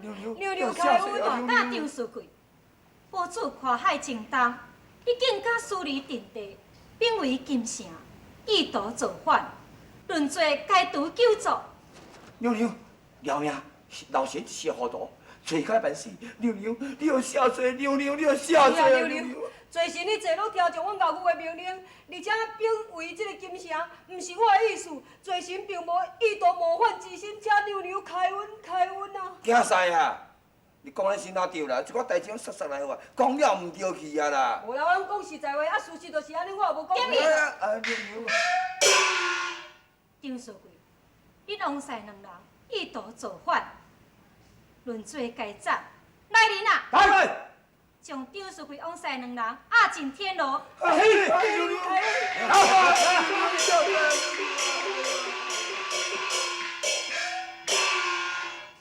溜溜开恩大打张书贵，保住跨海情重，已经甲苏黎定地，并为金城，意图造反，论罪该除救助。娘娘，饶命！老贤一时糊涂，罪该万死。娘娘，你要下罪！娘娘，你要下罪！娘娘，罪是你坐落挑战阮家父的命令，而且并为这个金城，毋是我的意思。罪神并无意图冒犯之心，请娘娘开恩啊！惊啥啊？你讲咱先哪对啦？这个代志拢煞来好啊，讲了唔对去啊啦！无啦，我讲实在话，啊，事实就是安尼，我也无讲错。娘娘，张书贵，你王婿两人意图造反，论罪该斩。来人啊！来！将张书贵王婿两人押进天牢。嘿，娘娘，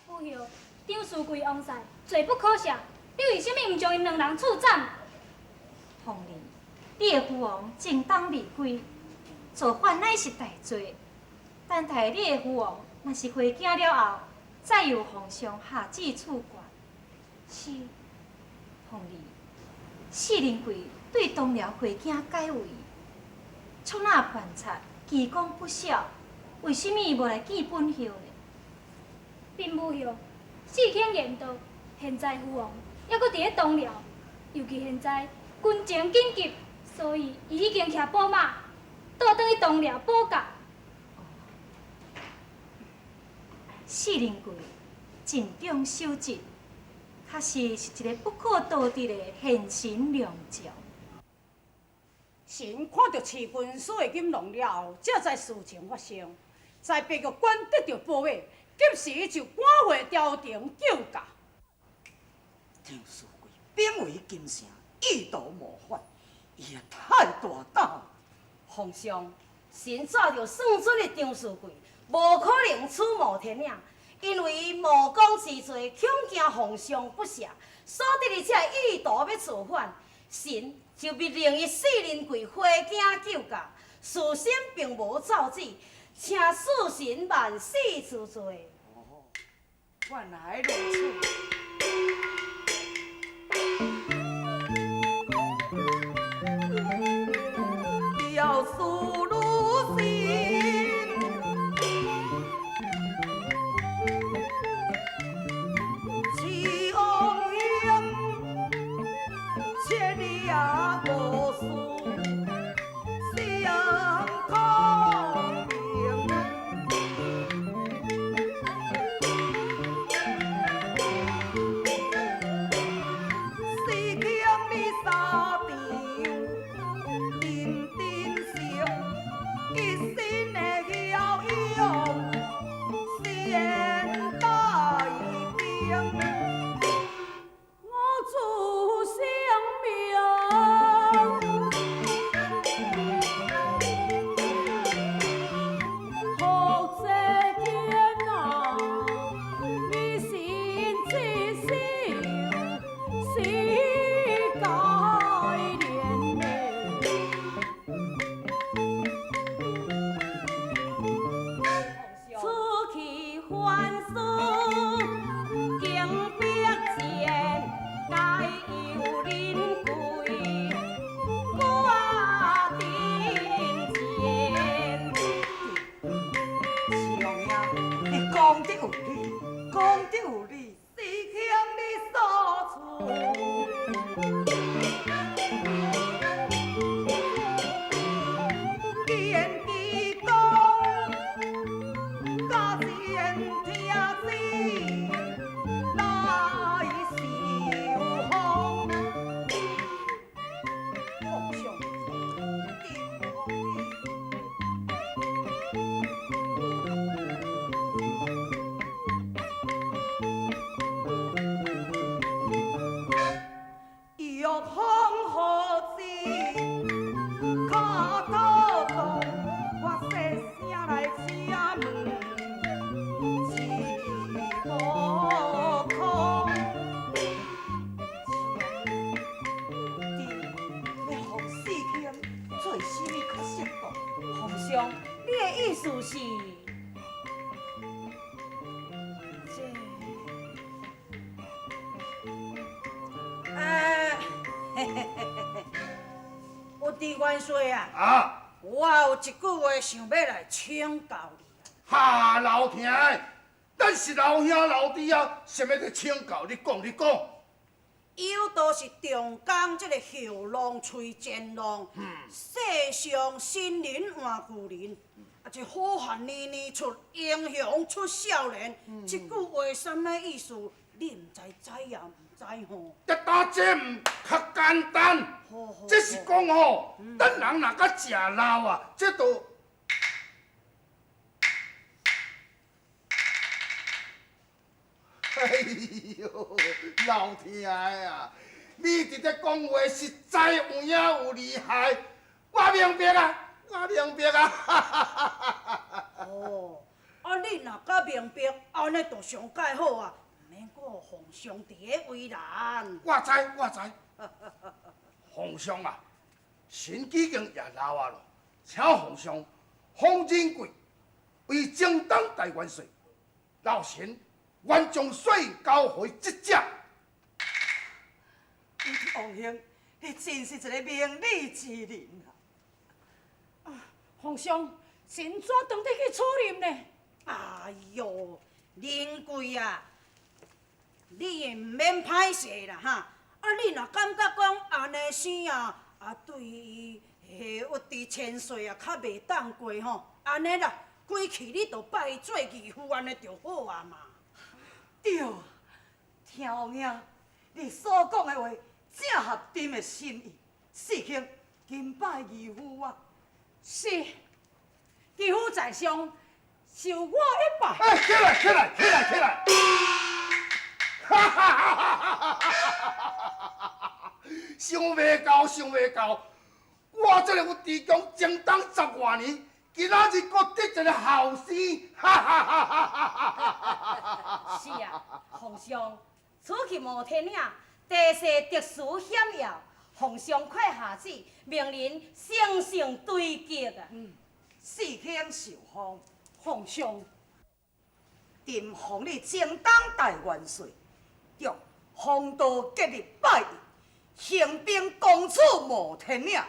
父后，张书贵王婿罪不可赦，你为什么唔将因两人处斩？凤梨，你的父王正当离归，造反乃是大罪。但待你的父王若是回京了后，再由皇上下旨处决。是，凤梨，四灵贵对东辽回京改位，创那叛贼，记功不孝，为什么无来见本后呢？并母后，事情严重，现在父王还阁伫咧东辽，尤其现在军情紧急，所以伊已经骑宝马倒转去东辽保驾。四灵贵尽忠守职，确实是一个不可多得的贤臣良将。神看到市军所的金龙了后，才知事情发生，在白玉关得到保卫，及时就赶回朝廷救驾。张书贵贬为金城，意图谋反，伊也太大胆了。皇上，神早就算准了张书贵无可能出谋天领，因为冒功之罪，恐惊皇上不赦，所得的才意图要造反。神就命令伊四人贵回京救驾，事先并无造旨，请恕神万死之罪。哦，原来如此。要诉如心，强硬，切你也无输，相抗命。四强你三场，认真成，一心的骁勇，先带兵。我主性命，好这天啊，你心之心，是该怜出去还书，经必见，该有人贵挂顶前。是王爷，你讲得有理，讲得有理，是向你所处。见其功，加前听旨，来受封。皇上，定王爷。欲风何之，脚头动，我细声来请问，是何空？要互四强做什么较适当？皇上，你的意思是？元帅啊，啊，我有一句话想要来请教你。哈，老兄的，咱是老兄老弟啊，想要去请教你讲，你讲。有都是中江这个后浪吹尖浪，世上新人换旧人，啊，这好汉年年出，英雄出少年。这句话什么意思？你唔知也唔知吼？这打这唔较简单，这是讲吼，咱人若甲食老啊，这都。哎呦，老天的啊！你伫咧讲话实在有影有厉害，我明白啊，我明白啊！哦，啊，你若甲明白，安尼就上介好啊，唔免我皇上伫咧为难。我知，我知。皇上啊，神已经也老啊咯，请皇上封仁贵为正当大元帅，老臣愿将水交回这只。王兄，你真是一个明理之人啊！皇上，神怎当得去处任呢？哎哟，仁贵啊，你唔免歹势啦哈！啊，你若感觉讲安尼生啊，对伊屈伫千岁啊，较袂当过吼，安尼啦，归去你就拜做义父，安尼就好啊嘛。对，听王兄你所讲的话，正合朕的心意。事兄，今拜义父啊！是，义父在上，受我一拜。哎，起来，起来，起来，起来！哈哈哈哈哈哈！想袂到，想袂到，我这个有地宫正当10多年，今仔日阁得一个后生，哈哈哈哈哈哈！是啊，皇上，此去无天岭，地势特殊险要，皇上快下旨，命人乘胜追击啊！事兄受封，皇上，朕封你正当大元帅，将风度吉日拜义，行兵攻取无天岭。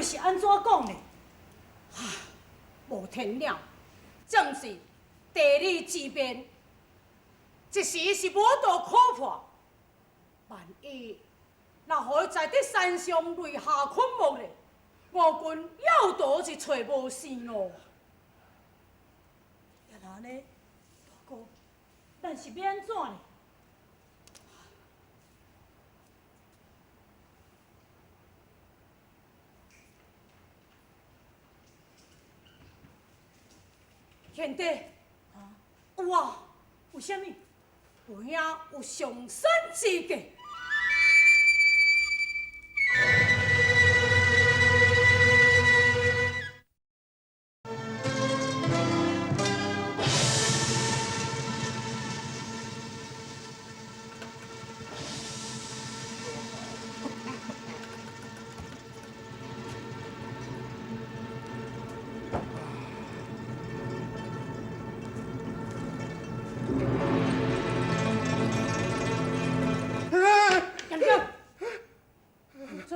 是安怎讲呢？唉，无天了，正是地理之变，一时是无道可破。万一若互伊在伫山上累下困没咧，我军要逃是找无生路。也那呢，大哥，咱是要安怎呢？贤弟，有啊，有啥物？有影有上山之计。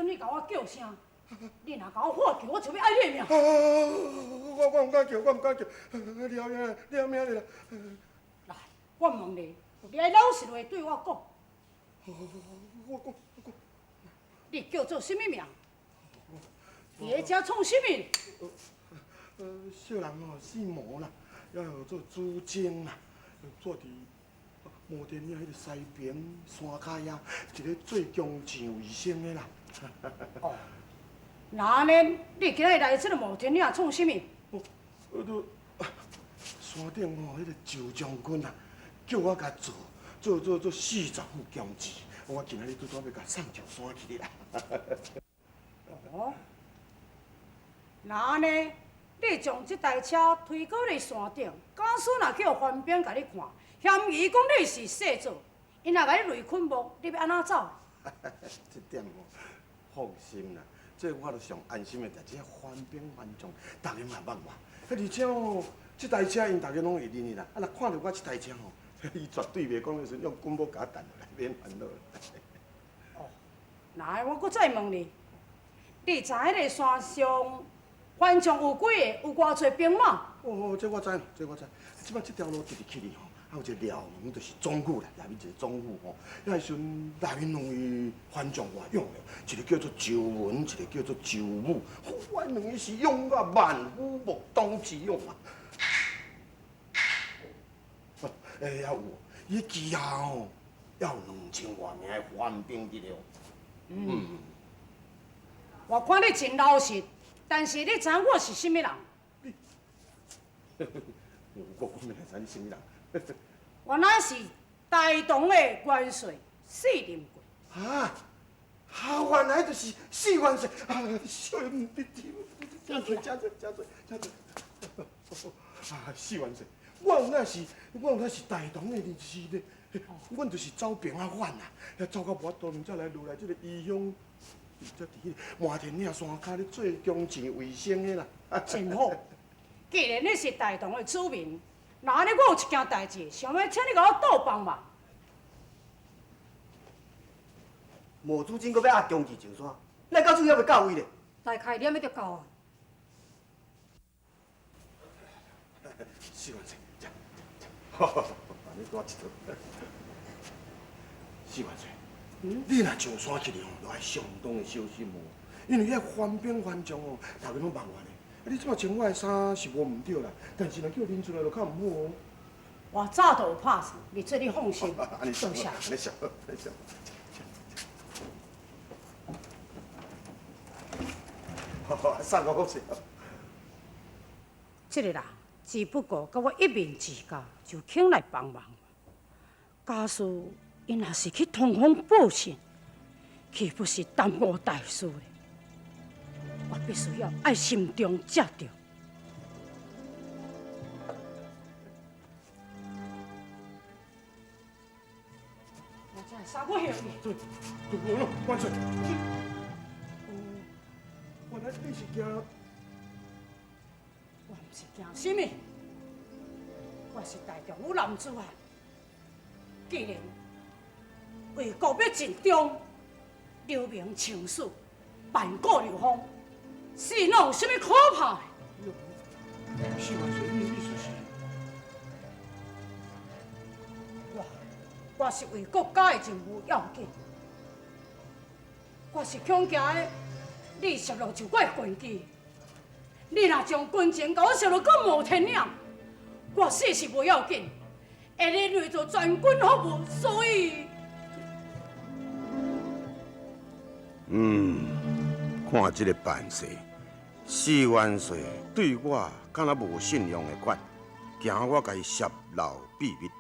你甲我叫声，你若甲我喊叫，我就要爱你命。我唔敢叫，我唔敢叫，了命了。来，我问你，你爱老实话对我讲。我讲，你叫做什么名？你喺遮创什么？小人哦，姓毛啦，要做朱精啦，住伫摩天岭迄个西边山脚遐，一个最强上卫生的啦。哦，那呢？你今日来这个摩天岭创什么？山顶哦，迄个周将军啊，叫我甲做40副强子，我今日拄要甲送上山去啦。哦，那呢？你将这台车推到咧山顶，假使若叫番兵甲你看，嫌疑讲你是细作，因若甲你累困无，你要安怎走？这点哦，放心啦，这我著上安心的代志，番兵番将，大家嘛捌我。而且哦，这台车因大家拢会认的啦。啊，若看到我这台车哦，伊绝对袂讲是用军宝甲我弹落来，免烦恼啦。哦，那我搁再问你，你知迄个山上番将有几个？有偌侪兵马？哦，这我知，这我知。即摆这条路直直去哩吼，还有一个辽宁，就是总武啦，内面一个总武吼。迄时阵内面两位番将外勇了，一个叫做周文，一个叫做周武。我两个是勇啊，万夫莫当之勇啊！还有，伊旗下吼，还有2000多名的番兵伫了。我看你真老实，但是你知我是甚物人？我讲袂知你什么人？我乃是大同的元帅四林贵。啊，原来就是4元帅，小人不知，真多。4元帅，我有那是大同的人士呢，阮就是走平啊反啊，遐走到无法度，才来落来这个异乡，才伫迄麻田岭山脚咧做强健卫生的啦。真好，既然你是大同的子民，那安尼我有一件代志，想要请你甲我倒帮忙。无资金，搁要压中期上山，咱到最后要到位咧。大概念要就到啊。 4元帅，你多一套。4元帅，你若上山去哩吼，要爱相当的小心哦，因为遐番兵番将哦，大家拢忙我咧。你即马穿我的衫是无唔对啦，但是若叫恁出来就较唔好哦。我早就有拍算，你做你放心。安尼多谢。安尼小，安尼小。送我好势。这个人只不过甲我一面之交，就肯来帮忙。假使伊若是去通风报信，岂不是耽误大事的？我必须要爱心中接着。我真系啥我晓你。对，万岁。原来你是惊。 我毋是惊什么，我是大同有男子汉。既然为国要尽忠，留名情史，万古流芳，是哪有什么可怕的？四万岁，你意思是？我是为国家的任务要紧，我是恐惊的，你泄露就我的权机。你若将军情甲我泄露到无天了，我死是无要紧，会连累着全军服务，所以。看这个办事，4万岁对我敢若无信用的款，惊我甲伊泄露秘密，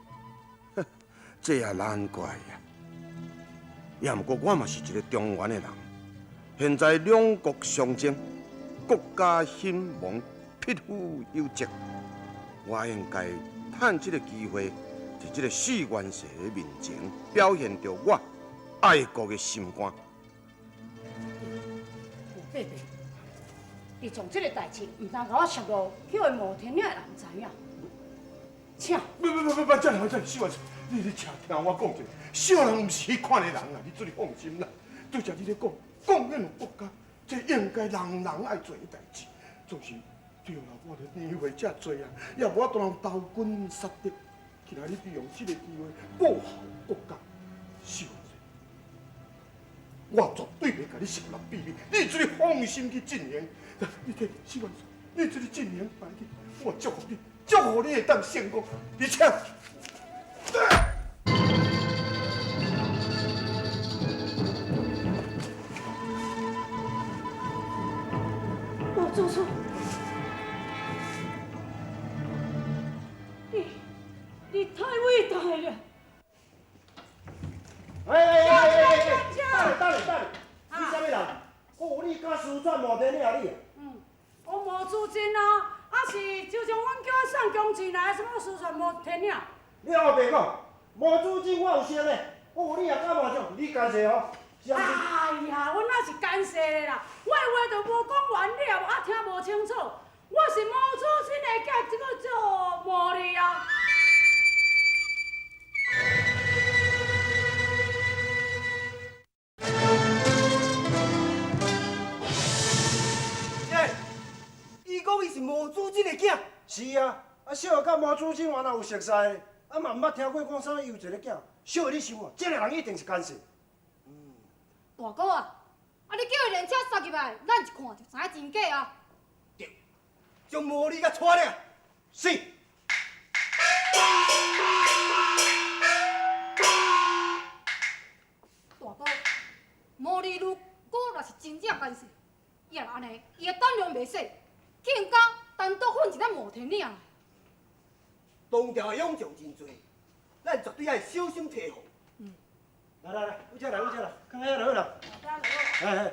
这也难怪呀。也毋过我嘛是一个中原的人，现在两国相争，国家兴亡，匹夫有责，我应该趁这个机会，在这个4万岁的面前，表现着我爱国的心肝。伯伯，你从这个代志唔通甲我泄露，叫伊无天领的人知影。请。不，这样，四万岁，你请听我讲一下，小人唔是迄款的人啊，你自己放心啦。对着你咧讲，讲咱国家，这应该人人爱做的代志。就是对啦，我着年岁遮多啊，也无法度人投军杀敌，今仔日利用这个机会保护国家，四万岁。我绝对袂甲你泄露秘密，你自己放心去进行。你睇4万岁，你自己进行来去，我祝福你，祝福你会当成功。你请。我做错，你太伟大了。等下，你啥物人？哦，你甲书转无天领你？我无资金啊，是就像阮叫我送工钱来，什么事全无天领。你后白讲，无资金我有先的。哦，你也敢骂种？你干谁哦？哎呀，阮哪是干涉的啦，我的话就无讲完了，听无清楚。我是无资金的，甲这个做无哩啊。伊讲伊是无资金的囝。是啊，小甲无资金原来有熟识的，嘛毋捌听过讲啥有一个囝。小你想啊，这个人一定是干涉。大哥啊，你叫伊连车杀入来，咱一看就知影真假啊。对，将魔力甲带了。是。大哥，魔力如果若是真正干涉，也安尼，伊的胆量袂小，更加单独混一咱无天领。东条的勇将真多，咱绝对爱小心提防。来，有遮来，看遐落啦。哎。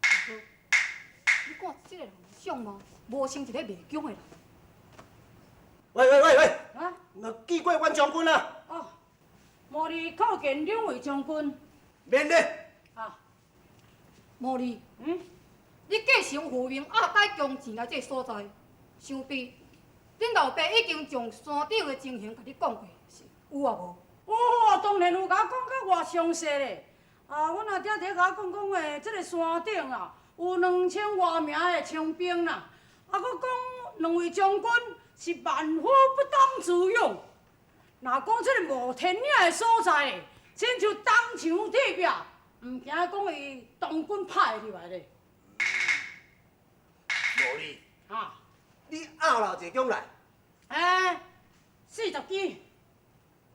大哥，你看这个人相貌，无像一个袂强的人。喂！啊？若见过阮将军啊？哦，毛利叩见两位将军。免礼。啊。毛利，你继承胡明阿带强钱来这所在，想必恁老爸已经将山顶的情形甲你讲过，是有啊无？哦，当然有甲我讲较偌详细咧。阮阿爹伫甲我讲诶，这个山顶啊，有2000多名的枪兵啦。佫讲2位将军是万夫不当自用。若讲这个无天领的所在，亲像东墙铁壁，毋惊讲伊当军拍入来咧。无哩。啊。你压老一将来。40支。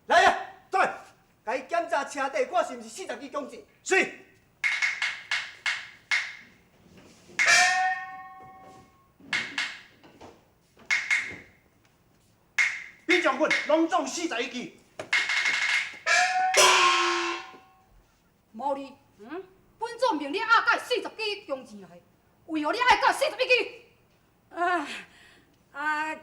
来啊，转，甲伊检查车底，看是毋是40支公斤。是。边将军拢总41支。毛利，本座命令押解40支公钱来，为何你爱解41支？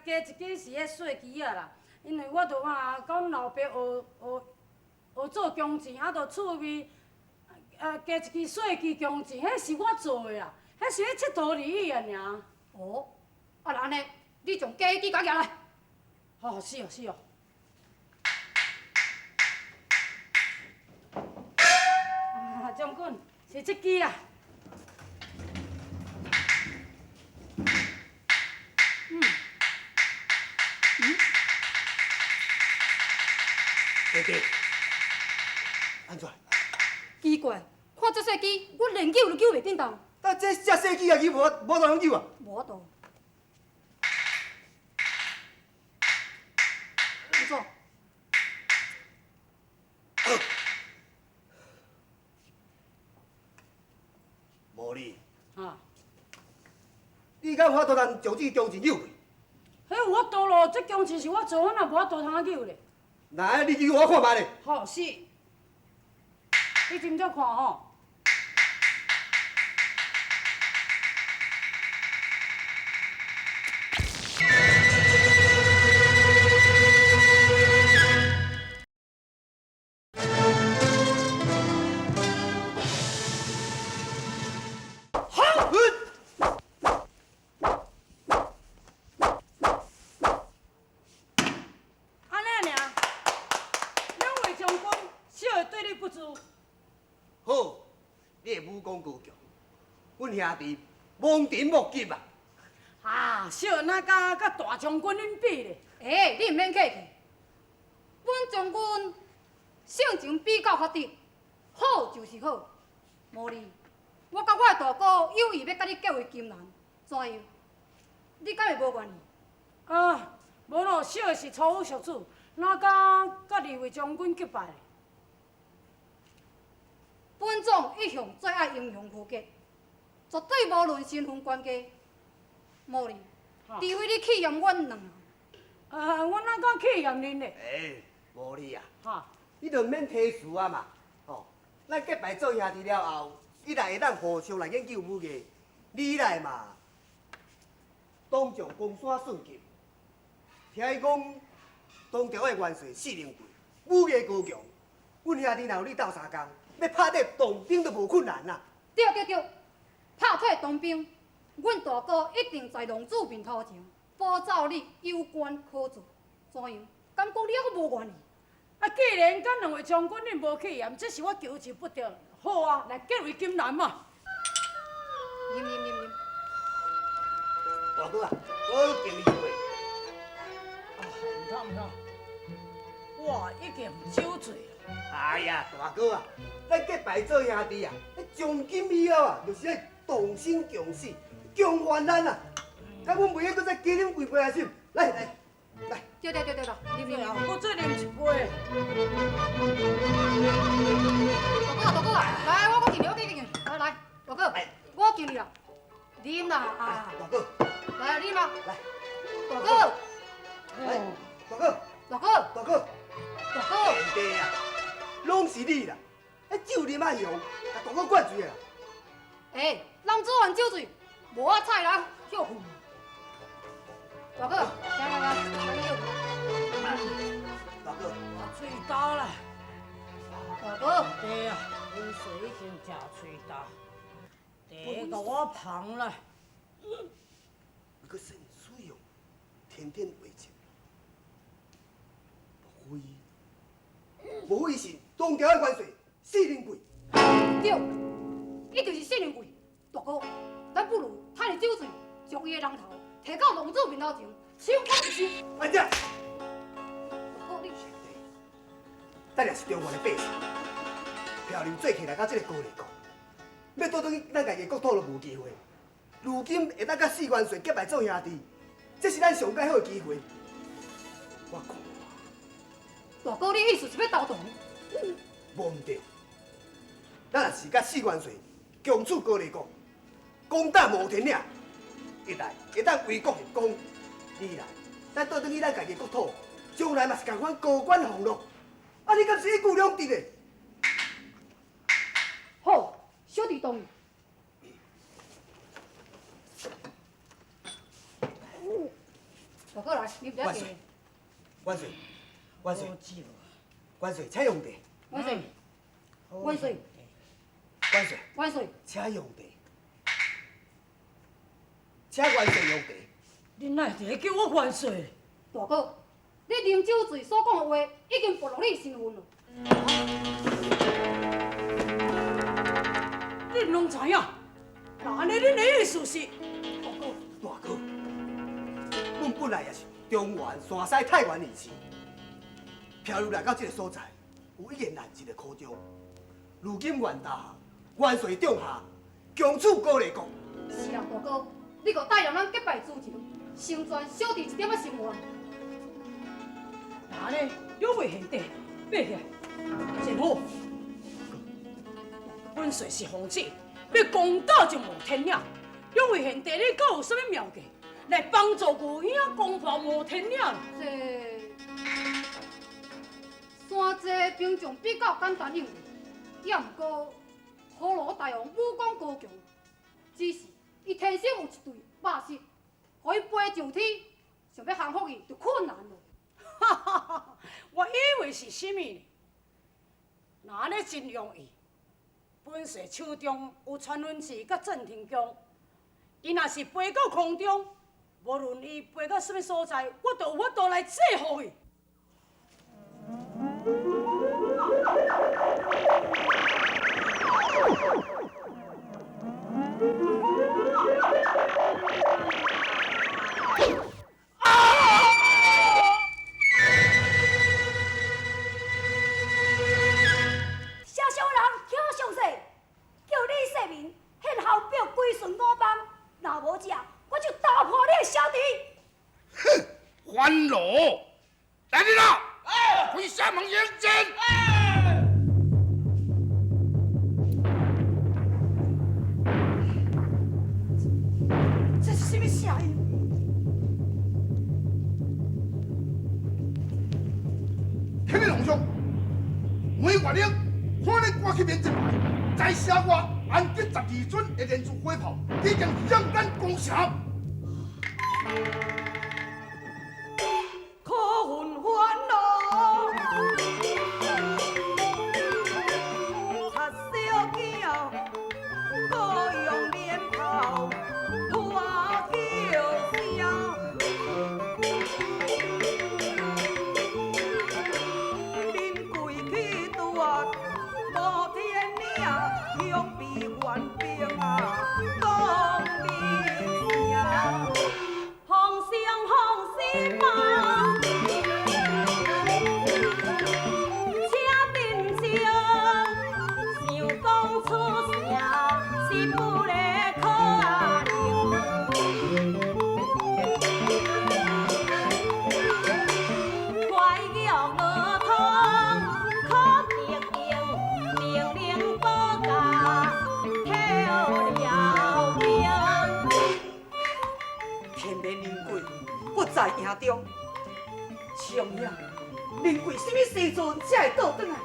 加一支是迄细支啊啦，因为我著甲阮老爸学做弓箭，著趣味加一支细支弓箭，迄是我做的啦，迄是咧佚佗而已啊尔。哦，安尼，你将加支甲举来。哦，是哦。是这支啦。弟弟，安怎？奇怪，看这细机，我连救都救袂振动。但这遮细机也救无当救啊！无法度。安怎？无你，啊，你敢有法度通将这中钱救过？迄有法度咯，这工钱是我做，我哪无法度通救咧？来，你救我看卖咧。好是，你真正看吼。安尼尔，两位将军，小的对你不住。好，你的武功高强，阮兄弟望尘莫及啊！啊，小的哪敢甲大将军恁比咧？你唔免客气。本将军性情比较发直，好就是好。无哩，我甲我的大哥有意要甲你结为金兰，怎样？你敢会无愿意？啊，无咯，小的是初五属主，哪敢甲二位将军结拜咧？本总一向最爱英雄豪杰，绝对无论身份关系。无哩，除非你气嫌阮两人。啊，我哪敢气嫌恁咧？无你啊，哈，你著免提示啊嘛。哦，咱结拜做兄弟了后，伊来会当互相来研究武艺，你来嘛，当上公山顺吉。听伊讲，当朝的元帅四灵贵，武艺高强，阮兄弟若有你斗相共，要拍得当兵都无困难啊。对，拍退当兵，阮大哥一定在龙子面头前保照你有官可做。怎样？敢讲你还阁无愿意？啊，既然咱两位将军恁无气嫌，这是我求之不得。好啊，来结为金兰嘛。啉。大哥啊，我敬你一杯。啊，唔通，我已经酒醉了。哎呀，大哥啊，咱结拜做兄弟啊，从今以后啊，就是要同心共事，共患难啊。甲阮袂晓搁再加啉几杯来酒，来。对，啉。我再啉一杯。大哥啊，来，我敬你，来，大哥，我敬你啦，啉啦啊！大哥，来啉啦，来，大哥，来，大哥，兄弟啊，拢是你啦，酒啉啊香，啊大哥灌醉啦。男子汉酒醉，无啊菜人叫混。大哥，来，大哥，我嘴焦啦。大哥，爹啊，温水已经食嘴焦，爹甲我芳啦。你个身水哦，天天为情。无非是当朝的元帅四灵贵。对，伊就是四灵贵。大哥，咱不如趁伊酒醉，将伊的人头摕到龙子面头前，手砍一手。安怎？大哥，你咱也是中原的百姓，漂流做起来到这个高丽国，要倒转去咱家己国土都无机会。如今会当甲四元帅结拜做兄弟，这是咱上介好的机会。我看，大哥，你意思是要投降？无毋对，咱若是甲四元帅共处高丽国，攻打无天岭，一来会当为国立功，二来咱倒转去咱家己国土，将来嘛是共款高官俸禄。啊，你敢是一举两得的？好，小弟同意。大哥来，你不要紧。元帅，元帅，喝酒。元帅，请用茶。万岁！万岁！元帅，万岁！请用茶。请元帅用茶。恁哪会叫我元帅？大哥，你啉酒醉所讲的话，已经暴露你身份了。恁拢知影。那安尼恁的意思是？大哥，阮本来也是中原、山西、太原二市，漂流来到这个所在，有一个难一个苦衷。如今元大元帅众下，强处高丽国。是啊，大哥，你可带让咱结拜之情，成全小弟一点仔心愿。那呢，两位贤弟，爬起来，真好。本帅是皇子，要攻打就无天领。两位贤弟，你敢有啥物妙计来帮助牛兄攻破无天领？山寨兵将比较简单应付，也毋过葫芦大王武功高强，只是伊天生有一对肉膝，互伊飞上天，想要降服伊就困难了。哈哈哈！我以为是啥物呢？那安尼真容易。本帅手中有传文旗甲镇天弓，伊若是飞到空中，无论伊飞到什么所在，我都有法度来制服伊。关罗，来人啦！回厦门迎战！这是什么声音？听你龙兄，每月令看你挂起面阵来，在下我安吉12尊的连珠火炮，已经向咱攻城。在营中，相爷，您为什么时阵才会倒转来？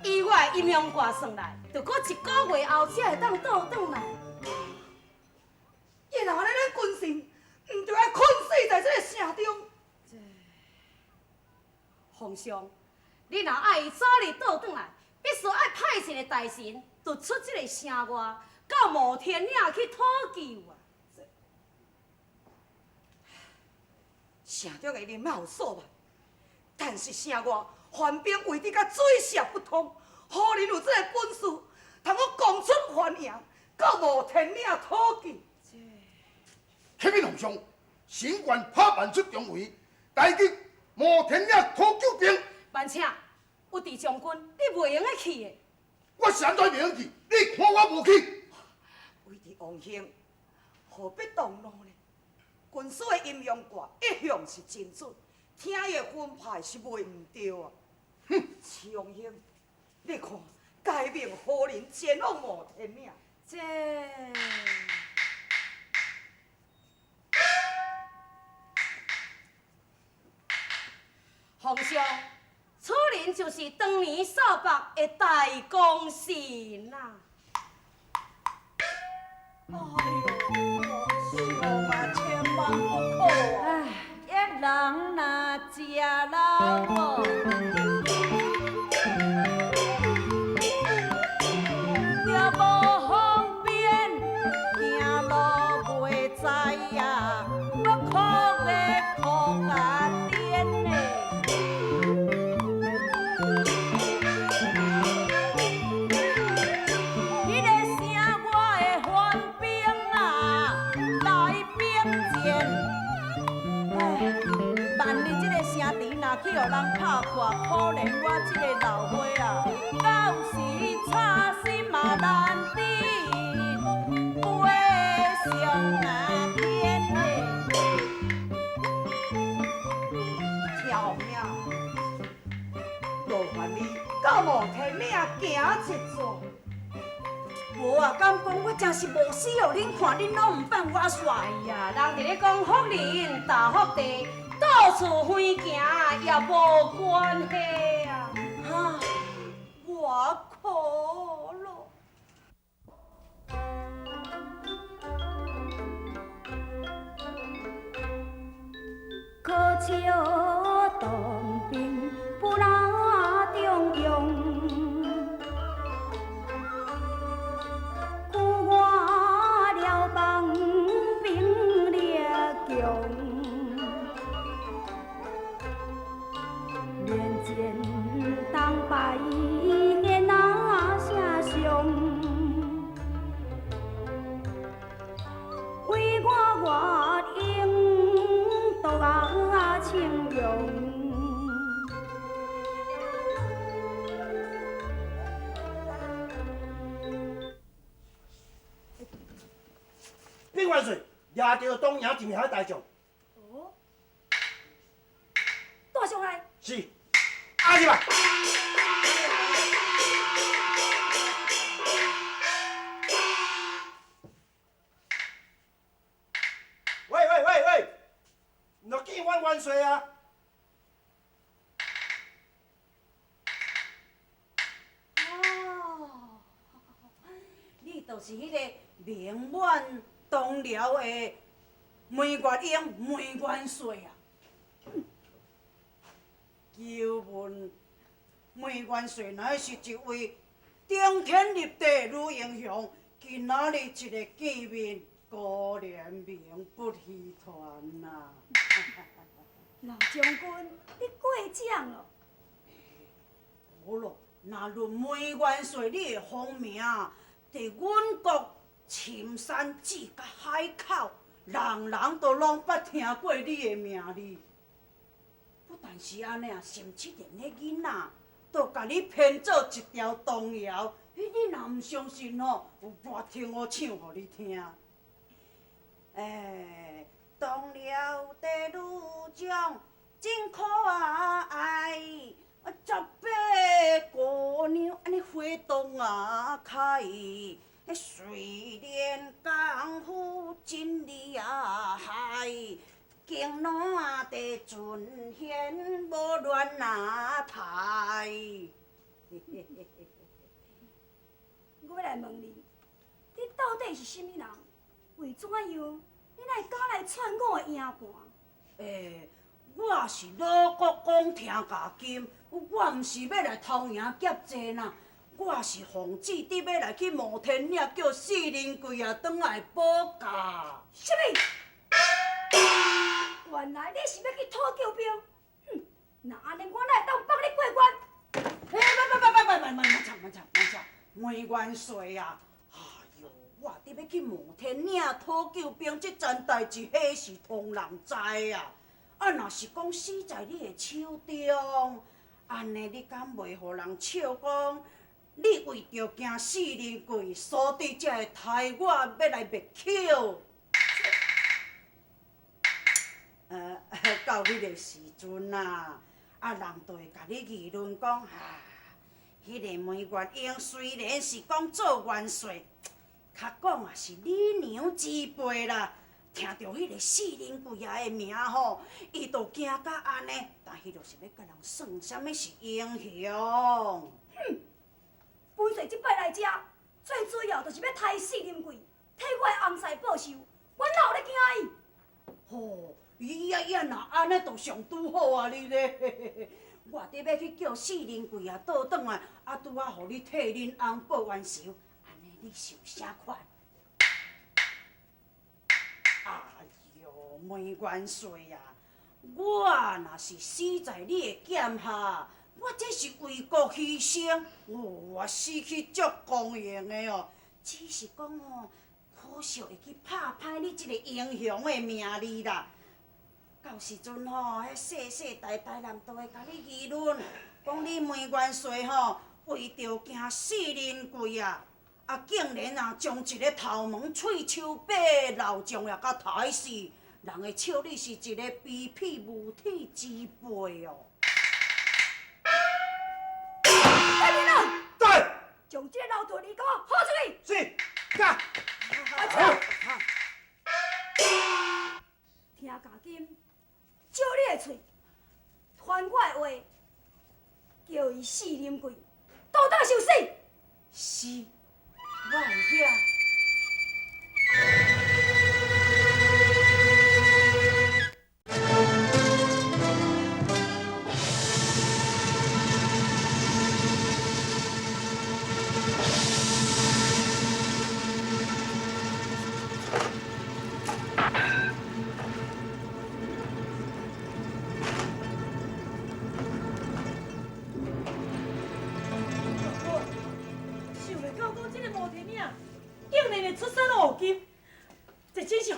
以我的阴阳卦算来，就搁一个月后才会当倒转来。然后咱军神，唔就要困死在这个城中？皇上，你若爱伊早日倒转来，必须爱派一个大神，就出这个城外，到无天岭去讨救啊！城中的人马有数万，但是城外官兵围得甲水泄不通，何人有这个本事，通我攻出还营，到无天岭讨救？启禀皇上，神官拍板出重围，大击无天岭讨救兵。万请，有地将军，你袂用得去的。我是安怎袂用去？你看我无去。为伫王兄，何必动怒呢？军师的阴阳卦一向是真准，听伊的分派是袂唔对啊。哼，徐王兄，你看，改名何人前往无天岭？皇上，此人就是当年扫北的大公神呐。哎呦，皇上千万不可啊！一人若食老母，就无方便，行路袂知呀，我哭咧哭啊颠咧。迄个城外偌可怜我这个老伙啊，到时差心嘛难抵，背上那天的条命，劳烦你到无天命行一撮。无啊，敢讲我真是无死哦！恁看恁拢唔放我煞。哎呀，人伫咧讲福人大福地，到处飞行也无关系啊！哈，我可咯。可笑当兵不那中用。白烟那声响，为我月英独啊清容。兵万岁，抓到东营一名大将。哦，带上来。是，阿去吧。喂，你见万岁啊！哦，你就是迄个名满东辽的梅月英梅元帅啊！求问梅元帅乃是一位顶天立地女英雄，今仔日一个见面。果然名不虚传呐！老将军，你过奖了。好咯，若论梅元帅你的风名，在阮国深山至甲海口，人人都拢捌听过你的名字。不但是安尼啊，甚至连迄囡仔都甲你编做一条童谣。你若唔相信吼，有我听我唱互你听。东辽的女将真可爱，18姑娘安尼花动啊开，水莲功夫真厉害，经烂地尽显无乱哪台。我要来问你，你到底是甚物人？为怎样，你乃敢来篡我的营盘？我是老国公听家金，我毋是要来偷赢劫济呐，我是奉旨得要来去摩天岭叫四灵贵啊转来保驾。什么？原来你是要去讨救兵？哼！那安尼我哪会当帮你过关？慢唱，梅元帅啊！我得要去摩天岭讨救兵，这件代志迄是通人知啊！若是讲死在你的手中，安尼你敢袂互人笑讲你为着惊四灵贵，所以才会害我要来灭口？到迄个时阵啊，人就会甲你议论讲迄个梅元英虽然是讲做元帅。较讲也是李娘之辈啦，听到迄个四灵贵爷的名吼，伊就惊甲安尼，但伊就是要甲人算啥物是英雄。本帅即摆来遮，最主要就是要杀四灵贵，替我的翁婿报仇，我哪有咧惊伊？吼，伊若安尼就上拄好啊！你咧，我得要去叫四灵贵爷倒转来，拄啊，互你替恁翁报冤仇。你想啥款？哎哟，梅元帅啊，我若是死在你的剑下，我这是为国牺牲，我死去足光荣的哦。只是讲可惜会去拍歹你这个英雄的名字啦。到时阵吼，迄世世代代人都会甲你议论，讲你梅元帅吼为着惊死人贵啊，竟然将一个头毛喙手把的老将也甲杀死，人会笑你是一个卑鄙无体之辈哦。来人啊！对，将这个老土你给我haul出去！是，干！听家金照你的喙，传我的话，叫伊死忍贵，倒当受死。是，我会晓。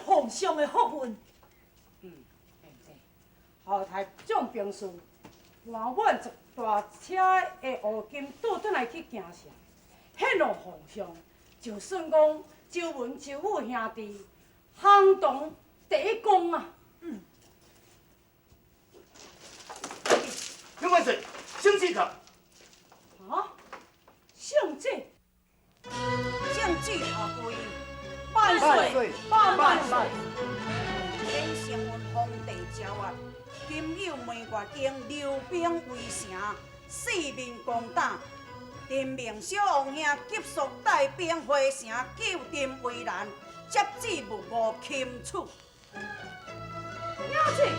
皇上的福运。后台总兵士换阮一大车的黄金倒转来去行城，显露皇上。就算讲周文、周武兄弟行动第一功啊！刘万岁，升旨可？啊，圣旨，圣旨下跪，万岁，万岁！天承运皇帝诏曰：今有梅月经溜兵围城，四面攻打。任命小王兄急速带兵回城，救镇为难，接旨务务钦处。了解。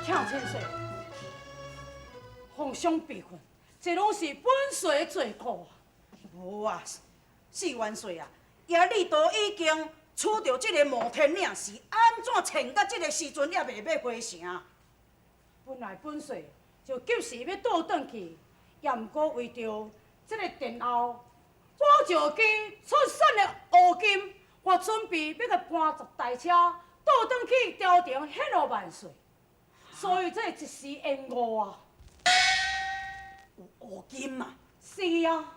听清楚，皇上被困，这拢是本岁的罪过啊！无啊，四元帅啊，也你都已经处到这个摩天岭，是安怎撑到这个时阵也袂要回城？本来本岁就急时要倒转去，也毋过为着这个殿后保石基出产的黄金，我准备要甲搬10台车倒转去朝廷献予万岁，所以这一时延误啊！有黄金啊，是啊，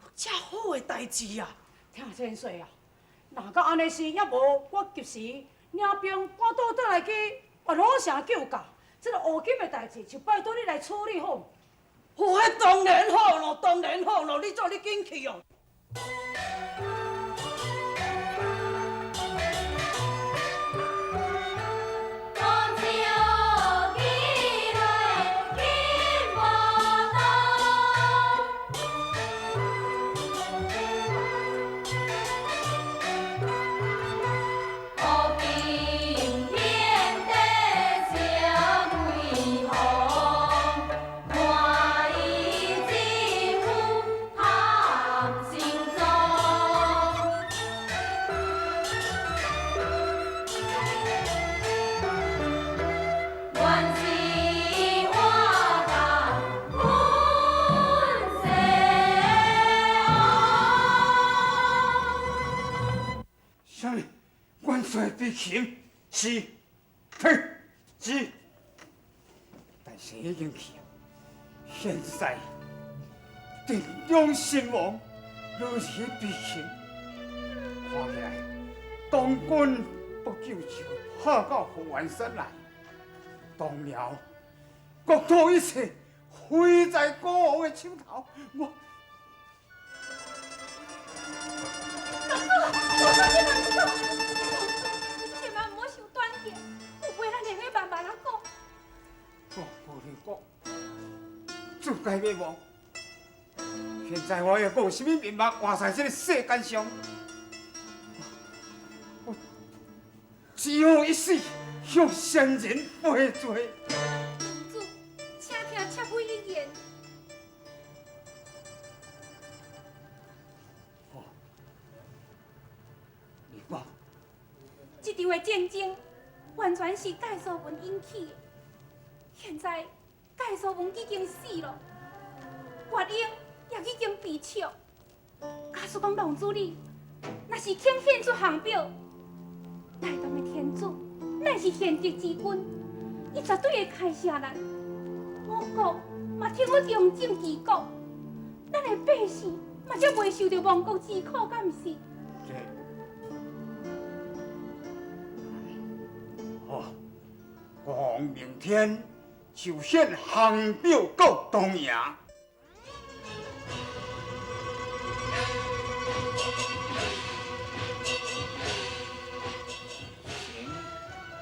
有遮好的代志啊！听清楚啊！若到安尼时，也无我及时领兵搬倒转来去万虎城救驾，这个黄金的代志就拜托你来处理好。哦，迄当然好咯，当然好咯，你做你紧去哦。必行是，嘿，是，但是已经去了。现在定中身亡，如此必行，看起来当军不久就跑到凤凰山来，当了国土一切毁在国王的手头，我。千万莫受短见，有话咱另个慢慢讲。我无你讲，自该灭亡。现在我要有什么面目活在这个世间上？我只有一死，向先人赔罪。公主，请听妾妃一言。你讲。这场的战争完全是介素文引起的。现在介素文已经死了，月英也已经被抢。假使讲龙主你若是肯献出降表，大唐的天主乃是贤德之君，伊绝对会开赦咱。我国嘛听我忠正治国，咱的百姓嘛才袂受到亡国之苦，敢毋是？哦，皇明天就献航表告东营。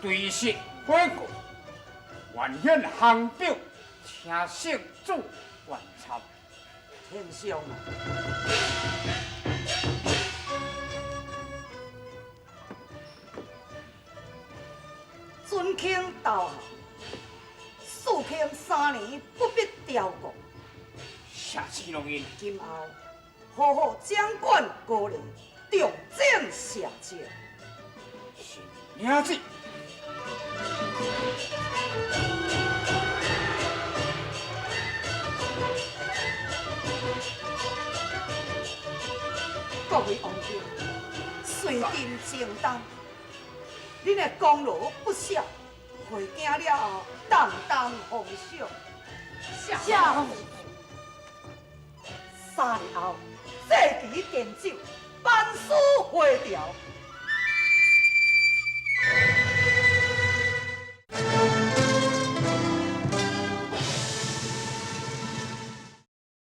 对实悔过，愿献航表，请圣主观察。天上啊！尊卿到下，肃卿3年不必调国。下次录音。今后好好掌管国力，重整社稷。是名字。各位王兄，随今正当，恁的功劳不孝，回京了后，当当奉上。下3年后，祭旗奠酒，班师回朝，